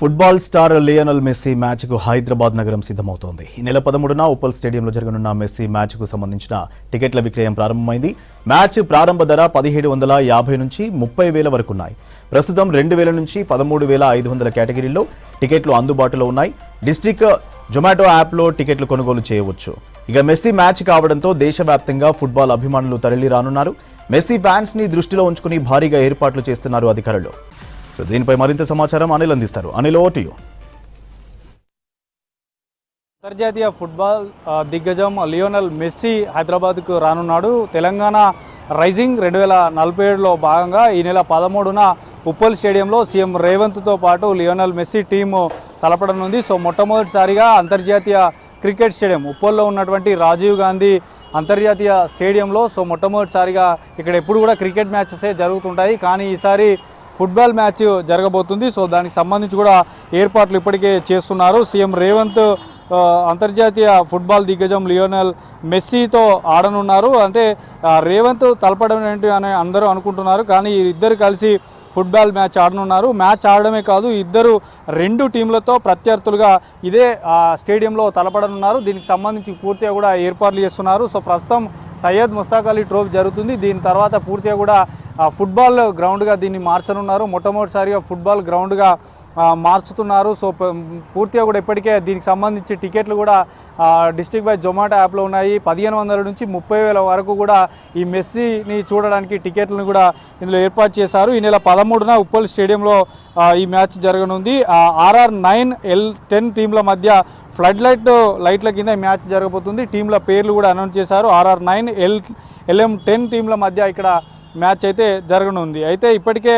Football star Lionel Messi మ్యాచ్కు హైదరాబాద్ నగరం సిద్ధమవుతోంది. ఈ నెల 13న ఉప్పల్ స్టేడియంలో జరగనున్న మెస్సీ మ్యాచ్కు సంబంధించిన టికెట్ల విక్రయం ప్రారంభమైంది. మ్యాచ్ ప్రారంభ ధర 1750 నుంచి 30,000 వరకు ఉన్నాయి. ప్రస్తుతం 2,000 నుంచి 13,500 కేటగిరీల్లో టికెట్లు అందుబాటులో ఉన్నాయి. డిస్ట్రిక్ట్ జొమాటో యాప్లో టికెట్లు కొనుగోలు చేయవచ్చు. ఇక మెస్సీ మ్యాచ్ కావడంతో దేశవ్యాప్తంగా ఫుట్బాల్ అభిమానులు తరలి రానున్నారు. మెస్సీ ఫ్యాన్స్ ని దృష్టిలో ఉంచుకుని భారీగా ఏర్పాట్లు చేస్తున్నారు అధికారులు. దీనిపై మరింత సమాచారం అనిల్ అందిస్తారు. Anil, over to you. అంతర్జాతీయ ఫుట్బాల్ దిగ్గజం లియోనల్ మెస్సీ హైదరాబాద్కు రానున్నాడు. తెలంగాణ రైజింగ్ 2047లో భాగంగా ఈ నెల 13న ఉప్పల్ స్టేడియంలో సీఎం రేవంత్తో పాటు లియోనల్ మెస్సీ టీము తలపడనుంది. సో మొట్టమొదటిసారిగా అంతర్జాతీయ క్రికెట్ స్టేడియం ఉప్పల్లో ఉన్నటువంటి రాజీవ్ గాంధీ అంతర్జాతీయ స్టేడియంలో మొట్టమొదటిసారిగా ఇక్కడ ఎప్పుడు కూడా క్రికెట్ మ్యాచెసే జరుగుతుంటాయి, కానీ ఈసారి ఫుట్బాల్ మ్యాచ్ జరగబోతుంది. సో దానికి సంబంధించి కూడా ఏర్పాట్లు ఇప్పటికే చేస్తున్నారు. సీఎం రేవంత్ అంతర్జాతీయ ఫుట్బాల్ దిగ్గజం లియోనల్ మెస్సీతో ఆడనున్నారు. అంటే రేవంత్ తలపడం ఏంటి అని అందరూ అనుకుంటున్నారు, కానీ ఇద్దరు కలిసి ఫుట్బాల్ మ్యాచ్ ఆడనున్నారు. మ్యాచ్ ఆడడమే కాదు, ఇద్దరు 2 టీంలతో ప్రత్యర్థులుగా ఇదే స్టేడియంలో తలపడనున్నారు. దీనికి సంబంధించి పూర్తిగా కూడా ఏర్పాట్లు చేస్తున్నారు. సో ప్రస్తుతం సయ్యద్ ముస్తాక్ అలీ ట్రోఫీ జరుగుతుంది. దీని తర్వాత పూర్తిగా కూడా ఫుట్బాల్ గ్రౌండ్గా దీన్ని మార్చనున్నారు. మొట్టమొదటిసారిగా ఫుట్బాల్ గ్రౌండ్గా మార్చుతున్నారు. సో పూర్తిగా కూడా ఇప్పటికే దీనికి సంబంధించి టికెట్లు కూడా డిస్ట్రిక్ట్ బై జొమాటో యాప్లో ఉన్నాయి. 1500 నుంచి 30,000 వరకు కూడా ఈ మెస్సీని చూడడానికి టికెట్లను కూడా ఇందులో ఏర్పాటు చేశారు. ఈ నెల 13న ఉప్పల్ స్టేడియంలో ఈ మ్యాచ్ జరగనుంది. RR9 L10 టీంల మధ్య ఫ్లడ్ లైట్ల కింద ఈ మ్యాచ్ జరగబోతుంది. టీంల పేర్లు కూడా అనౌన్స్ చేశారు. RR9 LM10 టీంల మధ్య ఇక్కడ మ్యాచ్ అయితే జరగనుంది. అయితే ఇప్పటికే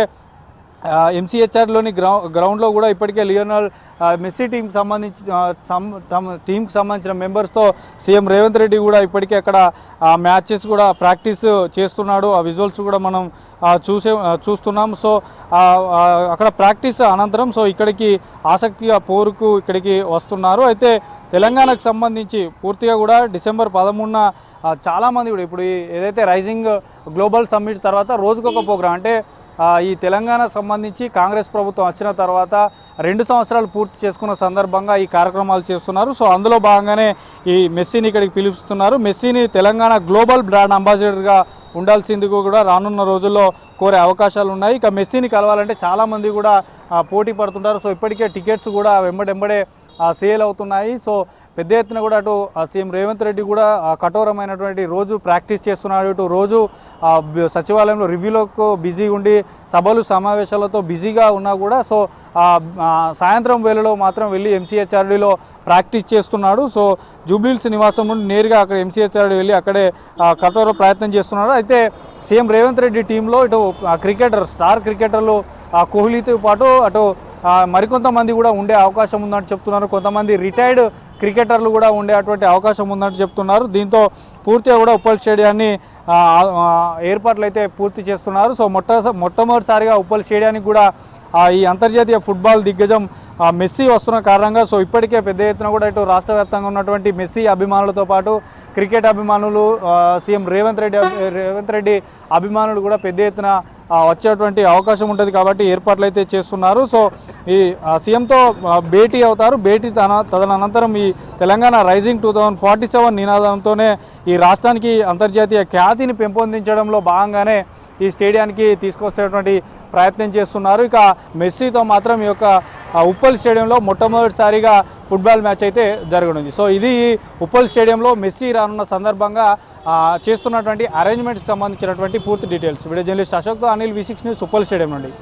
MCHRలోని గ్రౌండ్లో కూడా ఇప్పటికే లియోనల్ మెస్సీ టీంకి సంబంధించిన మెంబర్స్తో సీఎం రేవంత్ రెడ్డి కూడా ఇప్పటికే అక్కడ మ్యాచెస్ కూడా ప్రాక్టీస్ చేస్తున్నాడు. ఆ విజువల్స్ కూడా మనం చూస్తున్నాం. సో అక్కడ ప్రాక్టీస్ అనంతరం సో ఇక్కడికి ఆసక్తిగా పోరుకు ఇక్కడికి వస్తున్నారు. అయితే తెలంగాణకు సంబంధించి పూర్తిగా కూడా డిసెంబర్ 13న చాలామంది కూడా ఇప్పుడు ఏదైతే రైజింగ్ గ్లోబల్ సమ్మిట్ తర్వాత రోజుకొక ప్రోగ్రాం, అంటే ఈ తెలంగాణ సంబంధించి కాంగ్రెస్ ప్రభుత్వం వచ్చిన తర్వాత 2 సంవత్సరాలు పూర్తి చేసుకున్న సందర్భంగా ఈ కార్యక్రమాలు చేస్తున్నారు. సో అందులో భాగంగానే ఈ మెస్సీని ఇక్కడికి పిలుస్తున్నారు. మెస్సీని తెలంగాణ గ్లోబల్ బ్రాండ్ అంబాసిడర్గా ఉండాల్సిందిగా కూడా రానున్న రోజుల్లో కోరే అవకాశాలు ఉన్నాయి. ఇక మెస్సీని కలవాలంటే చాలామంది కూడా పోటీ పడుతుంటారు. సో ఇప్పటికే టికెట్స్ కూడా వెంబడే సేల్ అవుతున్నాయి. సో పెద్ద ఎత్తున కూడా అటు సీఎం రేవంత్ రెడ్డి కూడా కఠోరమైనటువంటి రోజు ప్రాక్టీస్ చేస్తున్నాడు. ఇటు రోజు సచివాలయంలో రివ్యూలకు బిజీగా ఉండి సభలు సమావేశాలతో బిజీగా ఉన్నా కూడా సో సాయంత్రం వేళలో మాత్రం వెళ్ళి MCHRDలో ప్రాక్టీస్ చేస్తున్నాడు. సో జూబ్లీహిల్స్ నివాసం నుండి నేరుగా అక్కడ MCHRD వెళ్ళి అక్కడే కఠోర ప్రయత్నం చేస్తున్నాడు. అయితే సీఎం రేవంత్ రెడ్డి టీంలో ఇటు స్టార్ క్రికెటర్లు కోహ్లీతో పాటు అటు మరికొంతమంది కూడా ఉండే అవకాశం ఉందంటూ చెప్తున్నారు. కొంతమంది రిటైర్డ్ క్రికెటర్లు కూడా ఉండేటువంటి అవకాశం ఉందంటూ చెప్తున్నారు. దీంతో పూర్తిగా కూడా ఉప్పల్ స్టేడియాన్ని ఏర్పాట్లు అయితే పూర్తి చేస్తున్నారు. సో మొట్టమొదటిసారిగా ఉప్పల్ స్టేడియానికి కూడా ఈ అంతర్జాతీయ ఫుట్బాల్ దిగ్గజం మెస్సీ వస్తున్న కారణంగా సో ఇప్పటికే పెద్ద ఎత్తున కూడా ఇటు రాష్ట్ర వ్యాప్తంగా ఉన్నటువంటి మెస్సీ అభిమానులతో పాటు క్రికెట్ అభిమానులు, సీఎం రేవంత్ రెడ్డి అభిమానులు కూడా పెద్ద ఎత్తున వచ్చేటువంటి అవకాశం ఉంటుంది కాబట్టి ఏర్పాట్లు అయితే చేస్తున్నారు. సో ఈ సీఎంతో భేటీ అవుతారు. తదనంతరం ఈ తెలంగాణ రైజింగ్ 2047 నినాదంతోనే ఈ రాష్ట్రానికి అంతర్జాతీయ ఖ్యాతిని పెంపొందించడంలో భాగంగానే ఈ స్టేడియానికి తీసుకొచ్చేటువంటి ప్రయత్నం చేస్తున్నారు. ఇక మెస్సీతో మాత్రం ఈ యొక్క ఉప్పల్ స్టేడియంలో మొట్టమొదటిసారిగా ఫుట్బాల్ మ్యాచ్ అయితే జరగనుంది. సో ఇది ఉప్పల్ స్టేడియంలో మెస్సీ రానున్న సందర్భంగా చేస్తున్నటువంటి అరేంజ్మెంట్స్కి సంబంధించినటువంటి పూర్తి డీటెయిల్స్. వీడియో జర్నలిస్ట్ అశోక్తో Anil, V6 news, Uppal stadium నుండి.